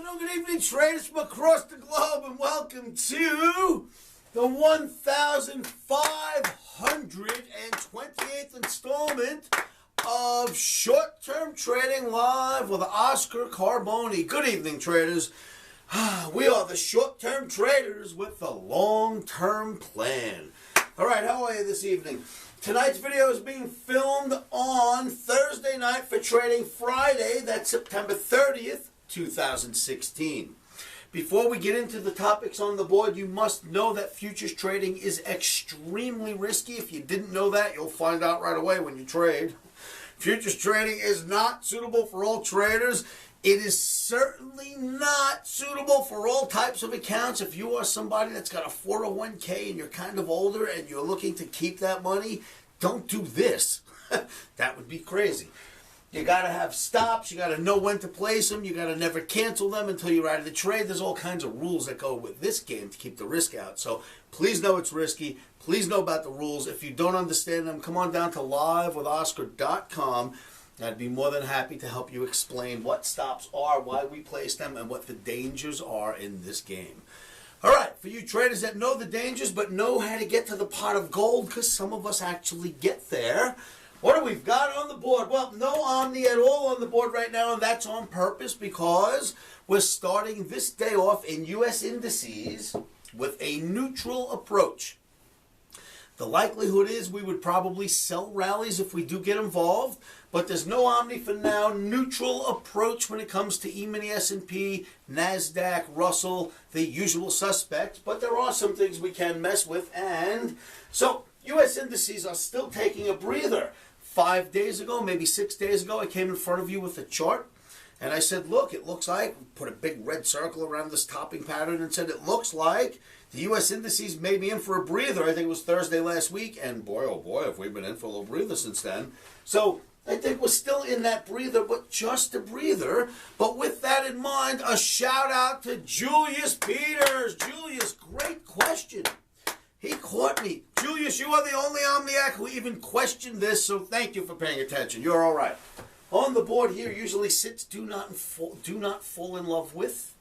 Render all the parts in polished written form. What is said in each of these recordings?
good evening, traders from across the globe, and welcome to the 1,528th installment of Short-Term Trading Live with O.Carboni. Good evening, traders. We are the short-term traders with the long-term plan. All right, how are you this evening? Tonight's video is being filmed on Thursday night for Trading Friday. That's September 30th, 2016. Before we get into the topics on the board, you must know that futures trading is extremely risky. If you didn't know that, you'll find out right away when you trade. Futures trading is not suitable for all traders. It is certainly not suitable for all types of accounts. If you are somebody that's got a 401k and you're kind of older and you're looking to keep that money, don't do this. That would be crazy. You got to have stops. You got to know when to place them. You got to never cancel them until you're out of the trade. There's all kinds of rules that go with this game to keep the risk out. So please know it's risky. Please know about the rules. If you don't understand them, come on down to livewithoscar.com. I'd be more than happy to help you explain what stops are, why we place them, and what the dangers are in this game. All right, for you traders that know the dangers but know how to get to the pot of gold, because some of us actually get there, what do we've got on the board? Well, no OMNI at all on the board right now, and that's on purpose because we're starting this day off in U.S. indices with a neutral approach. The likelihood is we would probably sell rallies if we do get involved, but there's no OMNI for now. Neutral approach when it comes to emini, S&P, NASDAQ, Russell, the usual suspects, but there are some things we can mess with, and so U.S. indices are still taking a breather. 5 days ago, maybe 6 days ago, I came in front of you with a chart, and I said, look, it looks like, put a big red circle around this topping pattern and said, it looks like the U.S. indices may be in for a breather. I think it was Thursday last week, and boy, oh boy, have we been in for a little breather since then. So I think we're still in that breather, but just a breather. But with that in mind, a shout out to Julius Peters. Julius, great question. He caught me. Julius, you are the only Omniac who even questioned this, so thank you for paying attention. You're all right. On the board here usually sits do not fall in love with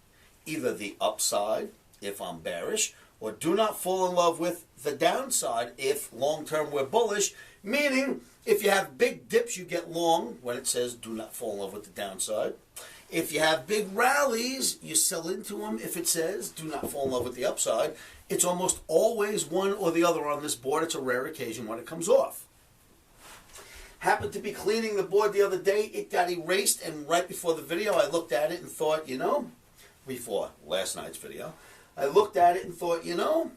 either the upside, if I'm bearish, or do not fall in love with the downside if long-term we're bullish, meaning if you have big dips, you get long when it says do not fall in love with the downside. If you have big rallies, you sell into them if it says do not fall in love with the upside. It's almost always one or the other on this board. It's a rare occasion when it comes off. Happened to be cleaning the board the other day. It got erased, and right before the video, I looked at it and thought, you know, before last night's video, I looked at it and thought, you know,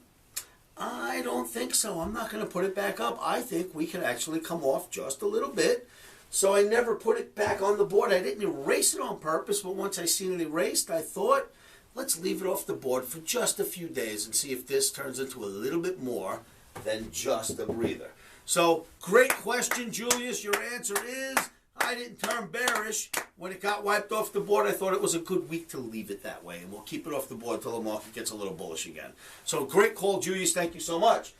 I don't think so. I'm not going to put it back up. I think we can actually come off just a little bit. So I never put it back on the board. I didn't erase it on purpose, but once I seen it erased, I thought, let's leave it off the board for just a few days and see if this turns into a little bit more than just a breather. So, great question, Julius. Your answer is, I didn't turn bearish. When it got wiped off the board, I thought it was a good week to leave it that way, and we'll keep it off the board until the market gets a little bullish again. So, great call, Julius. Thank you so much.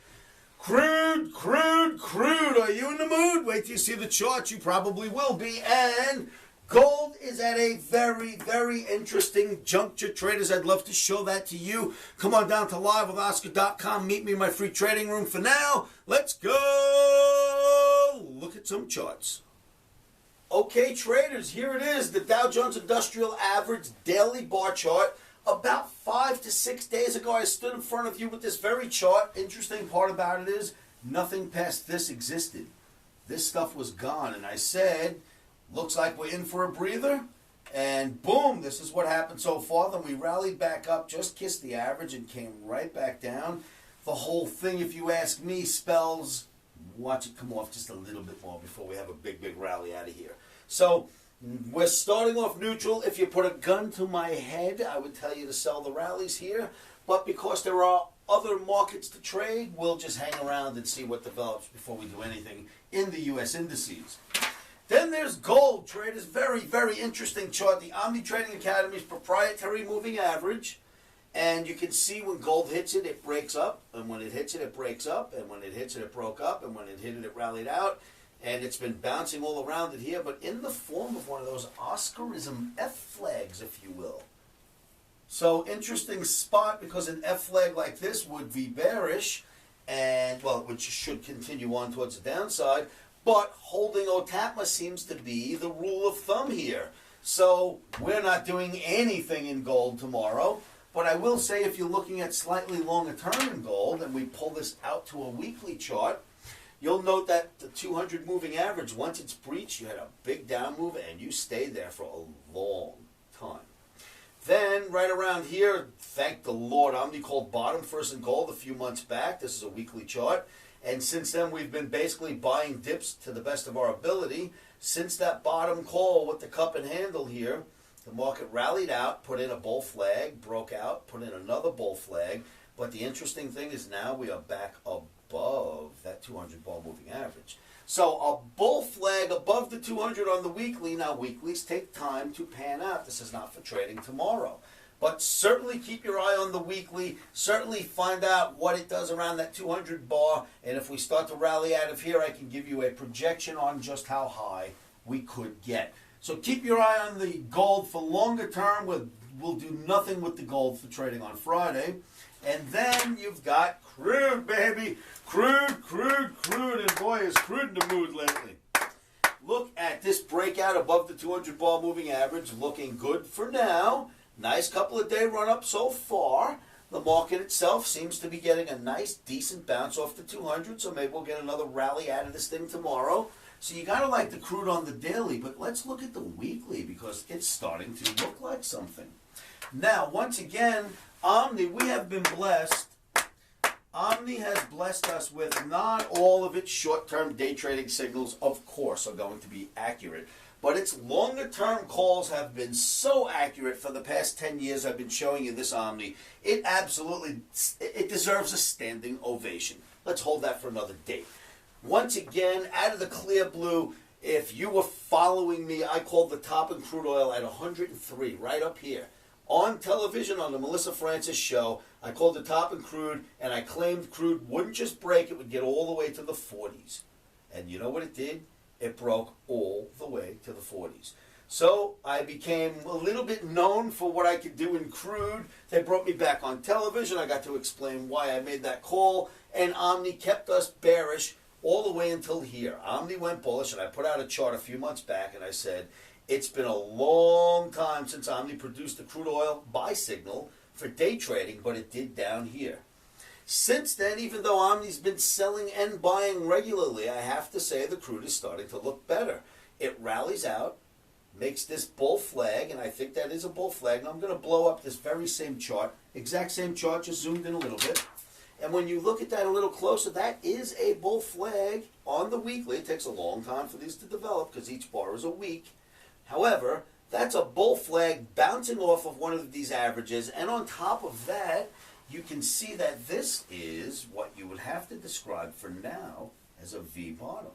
Crude. Are you in the mood? Wait till you see the chart. You probably will be. And gold is at a very, very interesting juncture, traders. I'd love to show that to you. Come on down to livewithoscar.com. Meet me in my free trading room. For now, let's go look at some charts. Okay, traders, here it is. The Dow Jones Industrial Average daily bar chart. About 5 to 6 days ago, I stood in front of you with this very chart. Interesting part about it is nothing past this existed. This stuff was gone, and I said, looks like we're in for a breather, and boom, this is what happened so far. Then we rallied back up, just kissed the average, and came right back down. The whole thing, if you ask me, spells watch it come off just a little bit more before we have a big, big rally out of here. So we're starting off neutral. If you put a gun to my head, I would tell you to sell the rallies here, but because there are other markets to trade, we'll just hang around and see what develops before we do anything in the U.S. indices. Then there's gold, traders. Very, very interesting chart. The Omni Trading Academy's proprietary moving average. And you can see when gold hits it, it breaks up. And when it hits it, it breaks up. And when it hits it, it broke up. And when it hit it, it rallied out. And it's been bouncing all around it here, but in the form of one of those Oscarism F flags, if you will. So interesting spot, because an F flag like this would be bearish, and well, which should continue on towards the downside. But holding OTAPMA seems to be the rule of thumb here. So we're not doing anything in gold tomorrow. But I will say, if you're looking at slightly longer term in gold, and we pull this out to a weekly chart, you'll note that the 200 moving average, once it's breached, you had a big down move and you stayed there for a long time. Then right around here, thank the Lord, Omni called bottom first in gold a few months back. This is a weekly chart. And since then, we've been basically buying dips to the best of our ability. Since that bottom call with the cup and handle here, the market rallied out, put in a bull flag, broke out, put in another bull flag. But the interesting thing is now we are back above that 200 bar moving average. So a bull flag above the 200 on the weekly. Now, weeklies take time to pan out. This is not for trading tomorrow. But certainly keep your eye on the weekly. Certainly find out what it does around that 200 bar. And if we start to rally out of here, I can give you a projection on just how high we could get. So keep your eye on the gold for longer term. We'll do nothing with the gold for trading on Friday. And then you've got crude, baby. Crude. And boy, is crude in the mood lately. Look at this breakout above the 200 bar moving average. Looking good for now. Nice couple of day run up so far. The market itself seems to be getting a nice, decent bounce off the 200. So maybe we'll get another rally out of this thing tomorrow. So you got to like the crude on the daily. But let's look at the weekly, because it's starting to look like something. Now, once again, Omni, we have been blessed. Omni has blessed us with not all of its short-term day trading signals, of course, are going to be accurate. But its longer-term calls have been so accurate for the past 10 years. I've been showing you this Omni. It deserves a standing ovation. Let's hold that for another date. Once again, out of the clear blue, if you were following me, I called the top in crude oil at 103, right up here. On television, on the Melissa Francis show, I called the top in crude, and I claimed crude wouldn't just break, it would get all the way to the 40s. And you know what it did? It broke all the way to the 40s. So I became a little bit known for what I could do in crude. They brought me back on television. I got to explain why I made that call. And Omni kept us bearish all the way until here. Omni went bullish, and I put out a chart a few months back, and I said, it's been a long time since Omni produced a crude oil buy signal for day trading, but it did down here. Since then, even though Omni's been selling and buying regularly, I have to say the crude is starting to look better. It rallies out, makes this bull flag, and I think that is a bull flag. Now I'm going to blow up this very same chart, exact same chart, just zoomed in a little bit. And when you look at that a little closer, that is a bull flag on the weekly. It takes a long time for these to develop because each bar is a week. However, that's a bull flag bouncing off of one of these averages, and on top of that, you can see that this is what you would have to describe for now as a V bottom.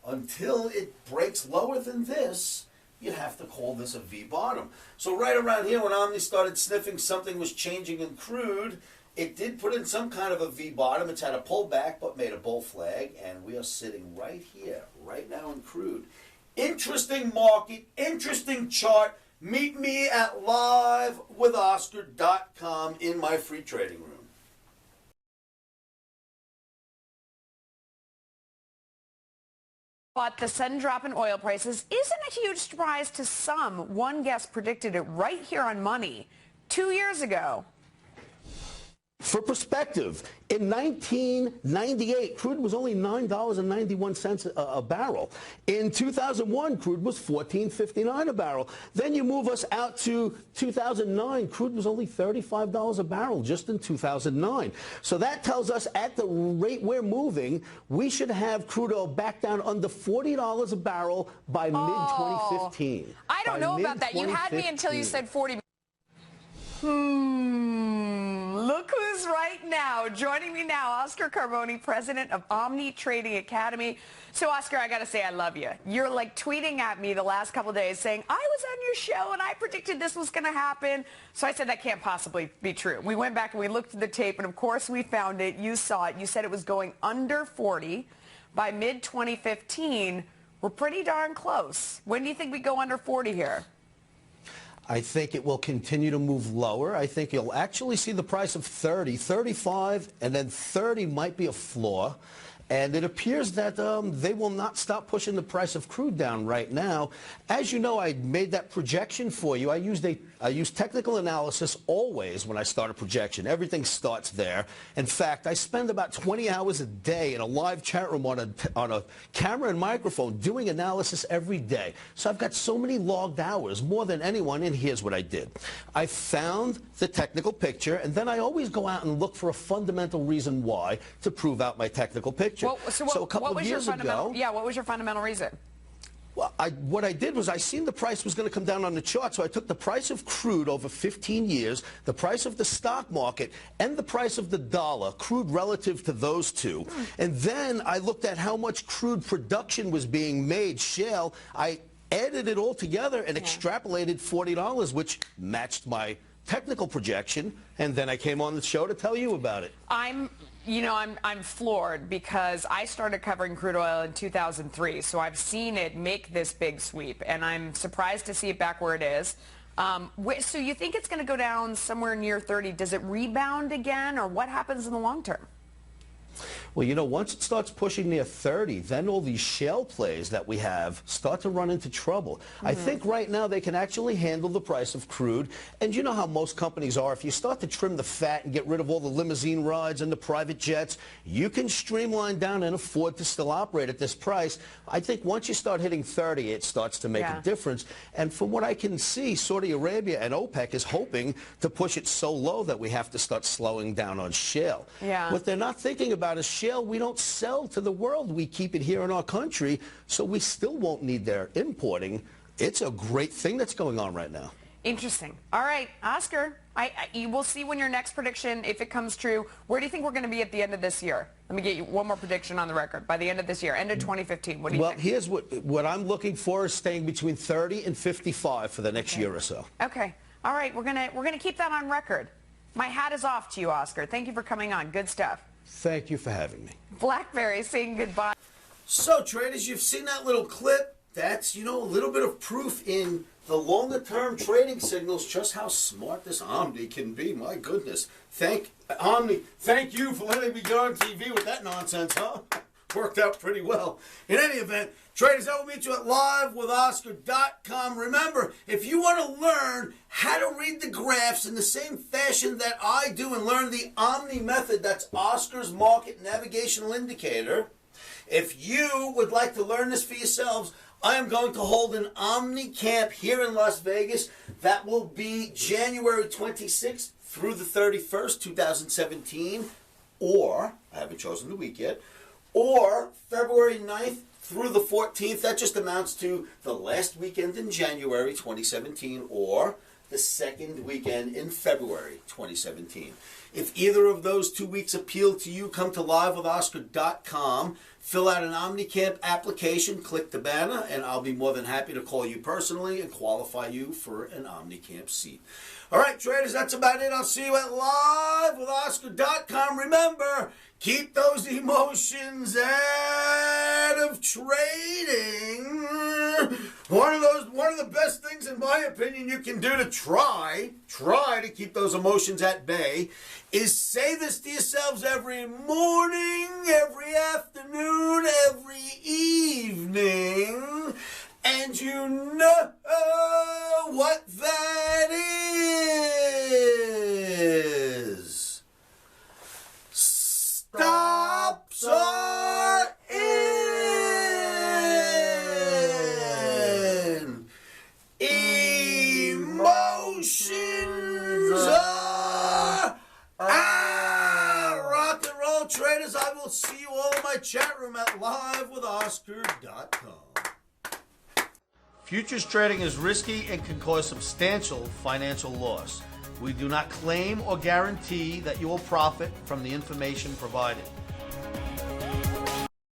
Until it breaks lower than this, you have to call this a V bottom. So right around here, when Omni started sniffing something was changing in crude, it did put in some kind of a V bottom. It's had a pullback, but made a bull flag, and we are sitting right here, right now in crude. Interesting market, interesting chart. Meet me at livewithoscar.com in my free trading room. But the sudden drop in oil prices isn't a huge surprise to some. One guest predicted it right here on Money 2 years ago. For perspective, in 1998, crude was only $9.91 a barrel. In 2001, crude was $14.59 a barrel. Then you move us out to 2009, crude was only $35 a barrel just in 2009. So that tells us at the rate we're moving, we should have crude oil back down under $40 a barrel by mid-2015. I don't know about that. You had me until you said 40. Look who's right now. Joining me now, O.Carboni, president of OMNI Trading Academy. So, Oscar, I got to say I love you. You're like tweeting at me the last couple of days saying, I was on your show and I predicted this was going to happen. So I said that can't possibly be true. We went back and we looked at the tape, and of course we found it. You saw it. You said it was going under 40 by mid-2015. We're pretty darn close. When do you think we go under 40 here? I think it will continue to move lower. I think you'll actually see the price of 30, 35, and then 30 might be a floor. And it appears that they will not stop pushing the price of crude down right now. As you know, I made that projection for you. I use technical analysis always when I start a projection. Everything starts there. In fact, I spend about 20 hours a day in a live chat room on a camera and microphone doing analysis every day. So I've got so many logged hours, more than anyone, and here's what I did. I found the technical picture, and then I always go out and look for a fundamental reason why to prove out my technical picture. Well, so a couple of years ago, what was your fundamental reason? Well, what I did was I seen the price was going to come down on the chart, so I took the price of crude over 15 years, the price of the stock market, and the price of the dollar, crude relative to those two. And then I looked at how much crude production was being made, shale. I added it all together and extrapolated $40, which matched my technical projection, and then I came on the show to tell you about it. I'm floored because I started covering crude oil in 2003, so I've seen it make this big sweep, and I'm surprised to see it back where it is. So you think it's going to go down somewhere near 30? Does it rebound again, or what happens in the long term? Well, you know, once it starts pushing near 30, then all these shale plays that we have start to run into trouble. I think right now they can actually handle the price of crude. And you know how most companies are. If you start to trim the fat and get rid of all the limousine rides and the private jets, you can streamline down and afford to still operate at this price. I think once you start hitting 30, it starts to make a difference. And from what I can see, Saudi Arabia and OPEC is hoping to push it so low that we have to start slowing down on shale. What they're not thinking about is shale we don't sell to the world. We keep it here in our country, so we still won't need their importing. It's a great thing that's going on right now. Interesting. All right, Oscar, you will see when your next prediction, if it comes true. Where do you think we're going to be at the end of this year? Let me get you one more prediction on the record. By the end of this year, end of 2015, what do you think? Well, here's what I'm looking for is staying between 30 and 55 for the next year or so. Okay. All right, we're gonna keep that on record. My hat is off to you, Oscar. Thank you for coming on. Good stuff. Thank you for having me. BlackBerry saying goodbye. So, traders, you've seen that little clip. That's, you know, a little bit of proof in the longer-term trading signals, just how smart this Omni can be. My goodness. Omni, thank you for letting me get on TV with that nonsense, huh? Worked out pretty well. In any event, traders, I will meet you at livewithoscar.com. Remember, if you want to learn how to read the graphs in the same fashion that I do and learn the Omni method, that's Oscar's Market Navigational Indicator, if you would like to learn this for yourselves, I am going to hold an Omni camp here in Las Vegas. That will be January 26th through the 31st, 2017, or, I haven't chosen the week yet, or February 9th through the 14th. That just amounts to the last weekend in January 2017 or the second weekend in February 2017. If either of those 2 weeks appeal to you, come to livewithoscar.com, fill out an OmniCamp application, click the banner, and I'll be more than happy to call you personally and qualify you for an OmniCamp seat. All right, traders, that's about it. I'll see you at livewithoscar.com. Remember, keep those emotions out of trading. One of the best things, in my opinion, you can do to try to keep those emotions at bay is say this to yourselves every morning, every afternoon, every evening, and you know what that is. Stops are in. Emotions are out. Rock and roll, traders. I will see you all in my chat room at livewithoscar.com. Futures trading is risky and can cause substantial financial loss. We do not claim or guarantee that you will profit from the information provided.